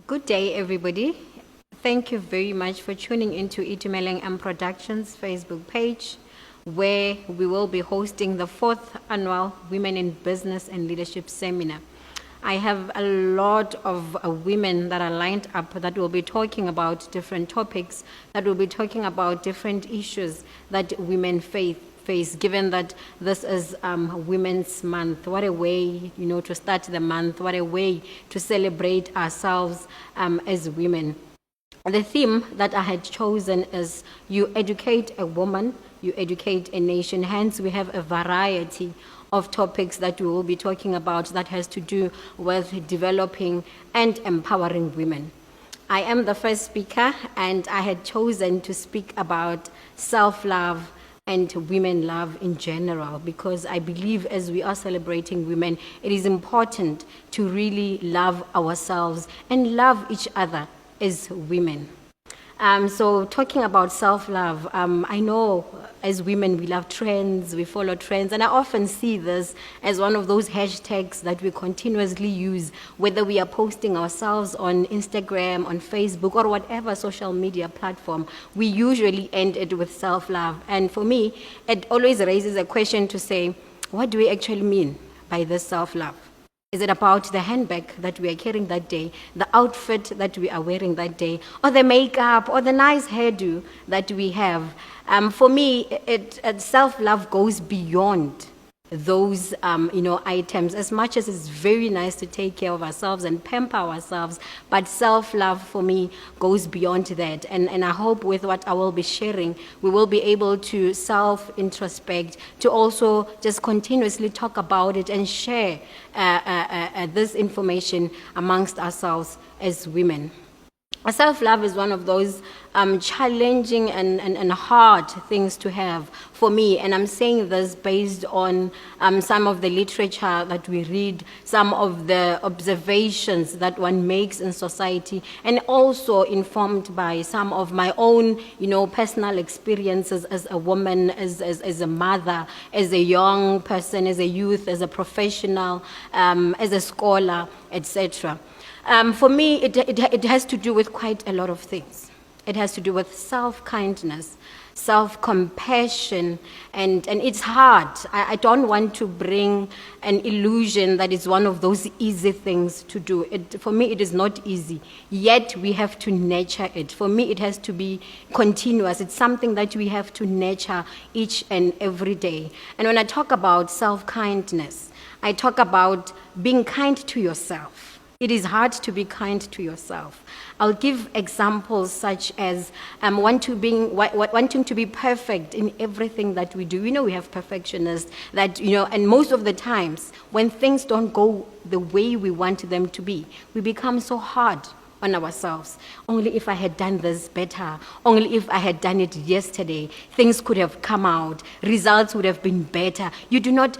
Good day, everybody. Thank you very much for tuning into Itumeleng M Productions Facebook page, where we will be hosting the 4th annual Women in Business and Leadership Seminar. I have a lot of women that are lined up that will be talking about different topics, that will be talking about different issues that women face, given that this is Women's Month. What a way, to start the month. What a way to celebrate ourselves as women. The theme that I had chosen is you educate a woman, you educate a nation. Hence, we have a variety of topics that we will be talking about that has to do with developing and empowering women. I am the first speaker, and I had chosen to speak about self-love and women love in general, because I believe as we are celebrating women, it is important to really love ourselves and love each other as women. So talking about self-love, I know as women we love trends, we follow trends, and I often see this as one of those hashtags that we continuously use, whether we are posting ourselves on Instagram, on Facebook, or whatever social media platform. We usually end it with self-love. And for me, it always raises a question to say, what do we actually mean by this self-love? Is it about the handbag that we are carrying that day, the outfit that we are wearing that day, or the makeup, or the nice hairdo that we have? For me, self-love goes beyond those items. As much as it's very nice to take care of ourselves and pamper ourselves, but self-love for me goes beyond that. And I hope with what I will be sharing, we will be able to self-introspect, to also just continuously talk about it and share this information amongst ourselves as women. Self-love is one of those challenging and hard things to have for me, and I'm saying this based on some of the literature that we read, some of the observations that one makes in society, and also informed by some of my own, personal experiences as a woman, as a mother, as a young person, as a youth, as a professional, as a scholar, etc. For me, it has to do with quite a lot of things. It has to do with self-kindness, self-compassion, and it's hard. I don't want to bring an illusion that it's one of those easy things to do. For me, it is not easy, yet we have to nurture it. For me, it has to be continuous. It's something that we have to nurture each and every day. And when I talk about self-kindness, I talk about being kind to yourself. It is hard to be kind to yourself. I'll give examples such as wanting to be perfect in everything that we do. We have perfectionists that, and most of the times when things don't go the way we want them to be, we become so hard on ourselves. Only if I had done this better, only if I had done it yesterday, things could have come out, results would have been better. You do not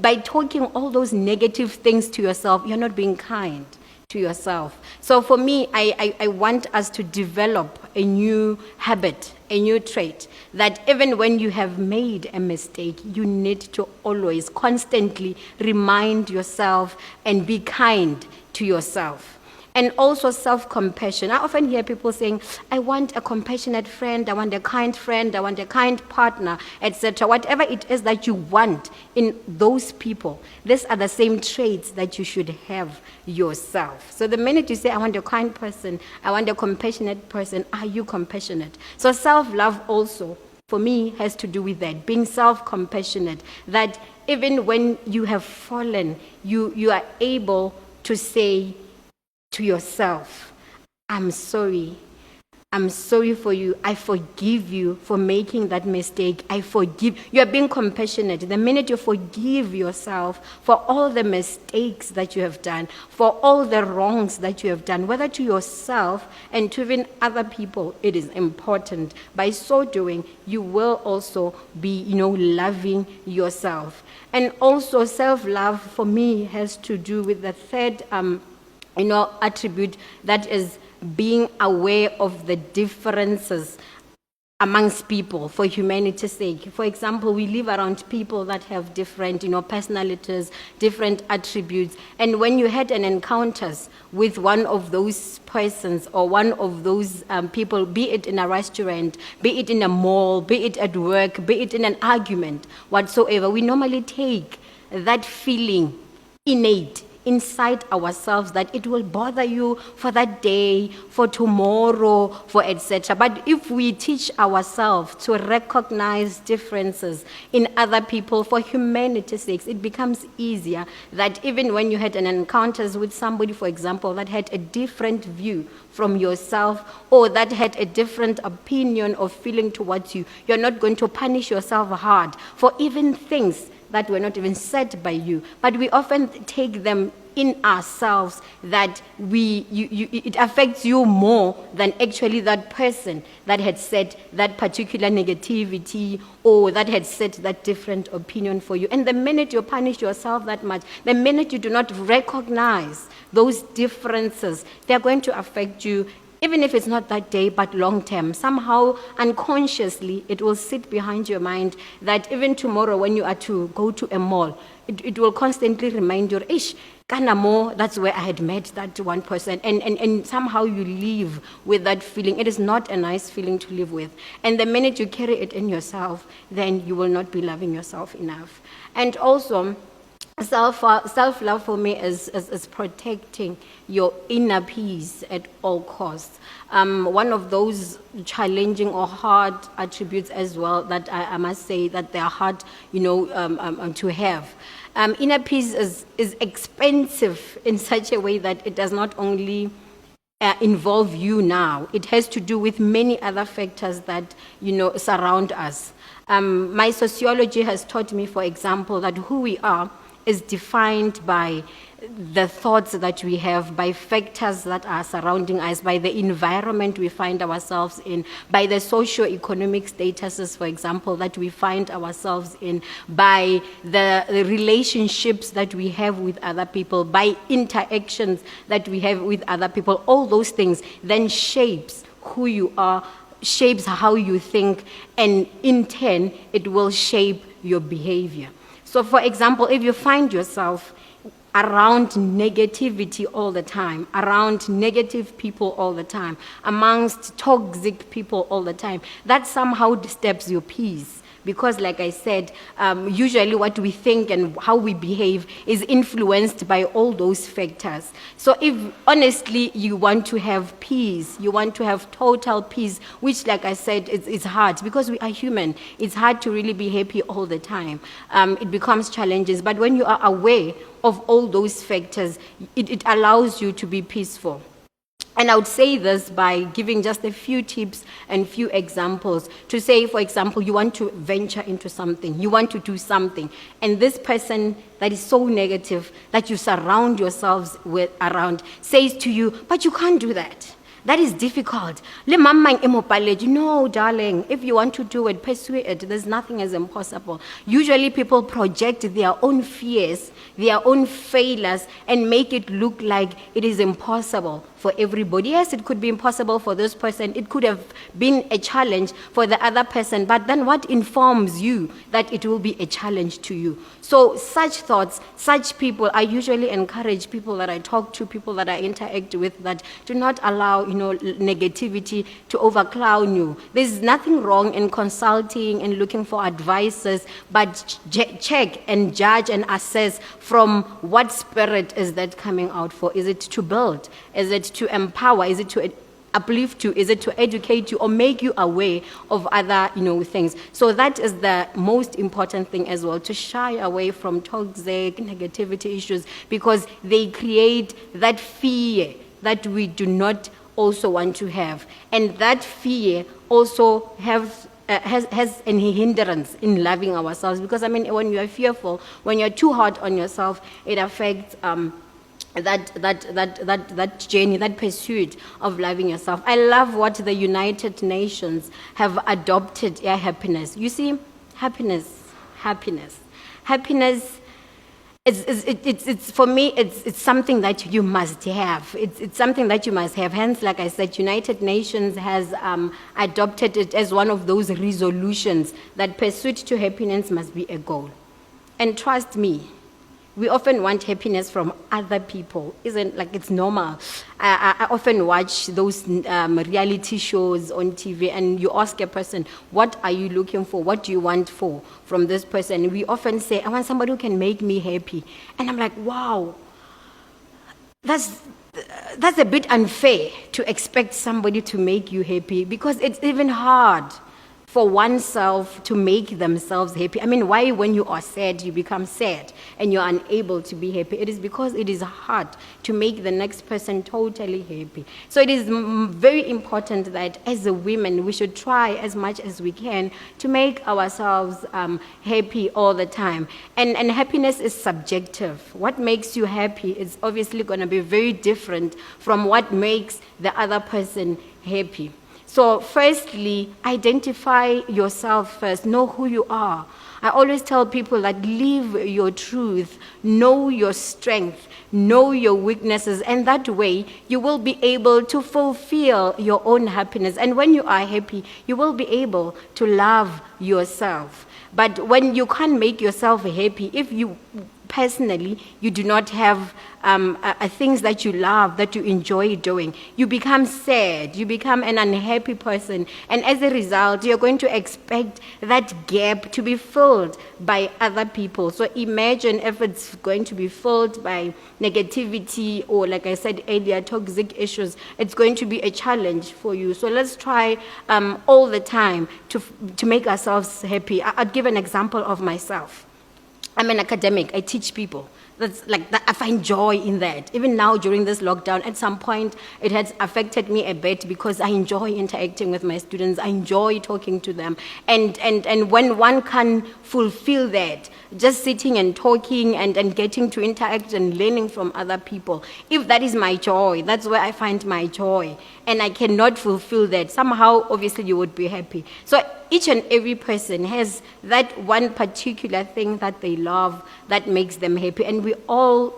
by talking all those negative things to yourself, you're not being kind to yourself. So for me, I want us to develop a new habit, a new trait, that even when you have made a mistake, you need to always, constantly remind yourself and be kind to yourself. And also self-compassion. I often hear people saying, I want a compassionate friend, I want a kind friend, I want a kind partner, etc. Whatever it is that you want in those people, these are the same traits that you should have yourself. So the minute you say, I want a kind person, I want a compassionate person, are you compassionate? So self-love also, for me, has to do with that, being self-compassionate, that even when you have fallen, you are able to say to yourself, I'm sorry for you, I forgive you for making that mistake, I forgive. You are being compassionate. The minute you forgive yourself for all the mistakes that you have done, for all the wrongs that you have done, whether to yourself and to even other people, it is important. By so doing, you will also be, loving yourself. And also self-love for me has to do with the third attribute, that is being aware of the differences amongst people for humanity's sake. For example, we live around people that have different, personalities, different attributes. And when you had an encounters with one of those persons or one of those people, be it in a restaurant, be it in a mall, be it at work, be it in an argument, whatsoever, we normally take that feeling innate inside ourselves that it will bother you for that day, for tomorrow, for etc. But if we teach ourselves to recognize differences in other people for humanity's sake, it becomes easier that even when you had an encounters with somebody, for example, that had a different view from yourself or that had a different opinion or feeling towards you, you're not going to punish yourself hard for even things that were not even said by you. But we often take them in ourselves that it affects you more than actually that person that had said that particular negativity or that had said that different opinion for you. And the minute you punish yourself that much, the minute you do not recognize those differences, they're going to affect you. Even if it's not that day, but long term, somehow unconsciously, it will sit behind your mind that even tomorrow when you are to go to a mall, it will constantly remind you, ish, Kanamo, that's where I had met that one person. And somehow you live with that feeling. It is not a nice feeling to live with. And the minute you carry it in yourself, then you will not be loving yourself enough. And also, self-love for me is protecting your inner peace at all costs. One of those challenging or hard attributes as well that I must say that they are hard, to have. Inner peace is expensive in such a way that it does not only involve you now. It has to do with many other factors that, surround us. My sociology has taught me, for example, that who we are is defined by the thoughts that we have, by factors that are surrounding us, by the environment we find ourselves in, by the socio-economic statuses, for example, that we find ourselves in, by the relationships that we have with other people, by interactions that we have with other people. All those things then shapes who you are, shapes how you think, and in turn, it will shape your behavior. So, for example, if you find yourself around negativity all the time, around negative people all the time, amongst toxic people all the time, that somehow disturbs your peace. Because, like I said, usually what we think and how we behave is influenced by all those factors. So if, honestly, you want to have peace, you want to have total peace, which, like I said, it's hard because we are human. It's hard to really be happy all the time. It becomes challenges. But when you are aware of all those factors, it allows you to be peaceful. And I would say this by giving just a few tips and few examples to say, for example, you want to venture into something, you want to do something, and this person that is so negative that you surround yourselves with around says to you, but you can't do that. That is difficult. No, darling, if you want to do it, pursue it. There's nothing as impossible. Usually people project their own fears, their own failures, and make it look like it is impossible for everybody. Yes, it could be impossible for this person. It could have been a challenge for the other person. But then what informs you that it will be a challenge to you? So such thoughts, such people, I usually encourage people that I talk to, people that I interact with, that do not allow, negativity to overcloud you. There's nothing wrong in consulting and looking for advices, but check and judge and assess from what spirit is that coming out for. Is it to build? Is it to empower? Is it to uplift you? Is it to educate you or make you aware of other, things? So that is the most important thing as well, to shy away from toxic negativity issues, because they create that fear that we do not also want to have. And that fear also has a hindrance in loving ourselves, because when you are fearful, when you're too hard on yourself, it affects that journey, that pursuit of loving yourself. I love what the United Nations have adopted happiness. You see, happiness it's for me, it's something that you must have. It's something that you must have. Hence, like I said, United Nations has adopted it as one of those resolutions that pursuit to happiness must be a goal. And trust me, we often want happiness from other people. Isn't like it's normal. I often watch those reality shows on TV, and you ask a person, what are you looking for? What do you want from this person? We often say, I want somebody who can make me happy. And I'm like, wow, that's a bit unfair to expect somebody to make you happy, because it's even hard for oneself to make themselves happy. I mean, why when you are sad, you become sad and you're unable to be happy? It is because it is hard to make the next person totally happy. So it is very important that as a women, we should try as much as we can to make ourselves happy all the time. And happiness is subjective. What makes you happy is obviously going to be very different from what makes the other person happy. So firstly, identify yourself first. Know who you are. I always tell people that live your truth, know your strength, know your weaknesses, and that way you will be able to fulfill your own happiness. And when you are happy, you will be able to love yourself. But when you can't make yourself happy, if you personally, you do not have things that you love, that you enjoy doing, you become sad, you become an unhappy person, and as a result, you're going to expect that gap to be filled by other people. So imagine if it's going to be filled by negativity or, like I said earlier, toxic issues, it's going to be a challenge for you. So let's try all the time to make ourselves happy. I'll give an example of myself. I'm an academic. I teach people. That's like that. I find joy in that. Even now during this lockdown, at some point it has affected me a bit because I enjoy interacting with my students. I enjoy talking to them. And when one can fulfill that, just sitting and talking and getting to interact and learning from other people, if that is my joy, that's where I find my joy, and I cannot fulfill that, somehow obviously you would be happy. So each and every person has that one particular thing that they love that makes them happy, and we all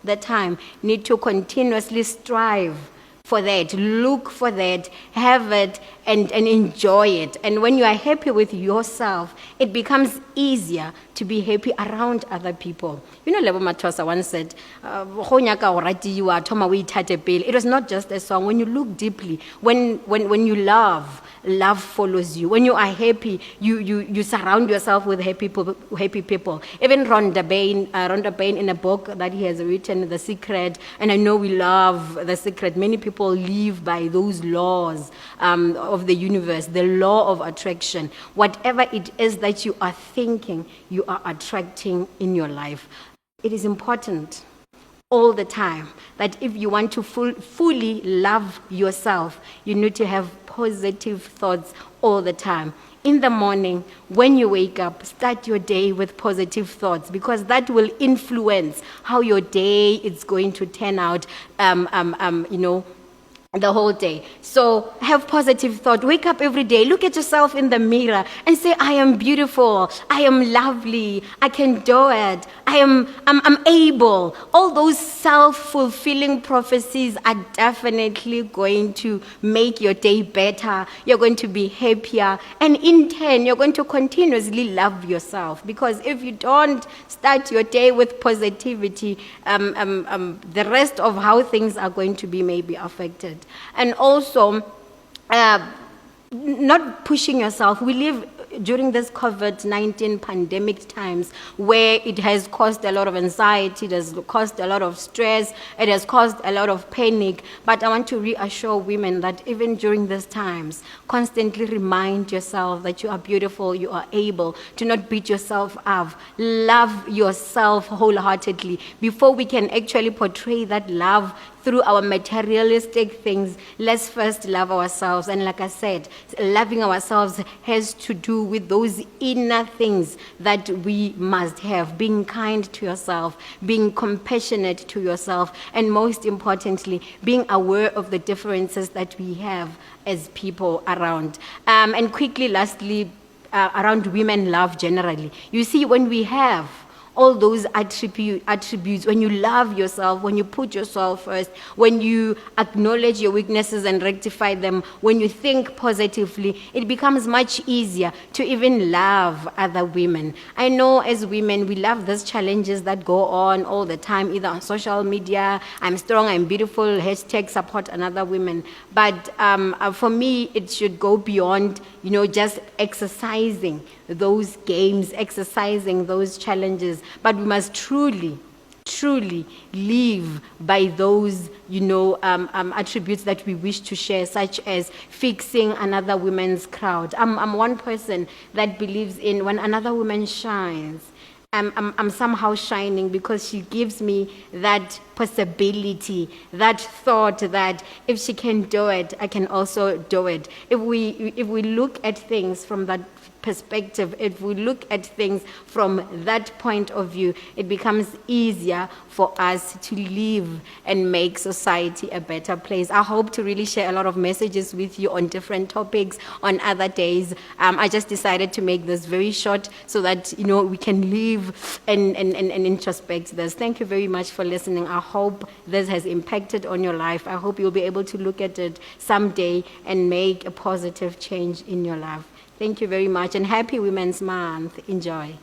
the time need to continuously strive for that, look for that, have it, and enjoy it. And when you are happy with yourself, it becomes easier to be happy around other people. You know, Lebo Mathosa once said, it was not just a song. When you look deeply, when you love follows you. When you are happy, you surround yourself with happy people. Even Rhonda Byrne in a book that he has written, The Secret, and I know we love The Secret. Many people live by those laws of the universe, the law of attraction. Whatever it is that you are thinking, you are attracting in your life. It is important all the time that if you want to fully love yourself, you need to have positive thoughts all the time. In the morning, when you wake up, start your day with positive thoughts, because that will influence how your day is going to turn out, the whole day. So have positive thought. Wake up every day. Look at yourself in the mirror and say, I am beautiful. I am lovely. I can do it. I'm able. All those self-fulfilling prophecies are definitely going to make your day better. You're going to be happier. And in turn, you're going to continuously love yourself. Because if you don't start your day with positivity, the rest of how things are going to be may be affected. And also, not pushing yourself. We live during this COVID-19 pandemic times where it has caused a lot of anxiety, it has caused a lot of stress, it has caused a lot of panic. But I want to reassure women that even during these times, constantly remind yourself that you are beautiful, you are able, to not beat yourself up. Love yourself wholeheartedly. Before we can actually portray that love through our materialistic things, let's first love ourselves. And like I said, loving ourselves has to do with those inner things that we must have. Being kind to yourself, being compassionate to yourself, and most importantly, being aware of the differences that we have as people around. And quickly, lastly, around women love generally. You see, when we have all those attributes, when you love yourself, when you put yourself first, when you acknowledge your weaknesses and rectify them, when you think positively, it becomes much easier to even love other women. I know as women, we love these challenges that go on all the time, either on social media, I'm strong, I'm beautiful, hashtag support another women. But for me, it should go beyond, just exercising those games, exercising those challenges. But we must truly live by those, attributes that we wish to share, such as fixing another woman's crowd. I'm one person that believes in when another woman shines, I'm somehow shining, because she gives me that possibility, that thought that if she can do it, I can also do it. If we look at things from that perspective, if we look at things from that point of view, it becomes easier for us to live and make society a better place. I hope to really share a lot of messages with you on different topics on other days. I just decided to make this very short so that we can live and introspect this. Thank you very much for listening. I hope this has impacted on your life. I hope you'll be able to look at it someday and make a positive change in your life. Thank you very much, and happy Women's Month. Enjoy.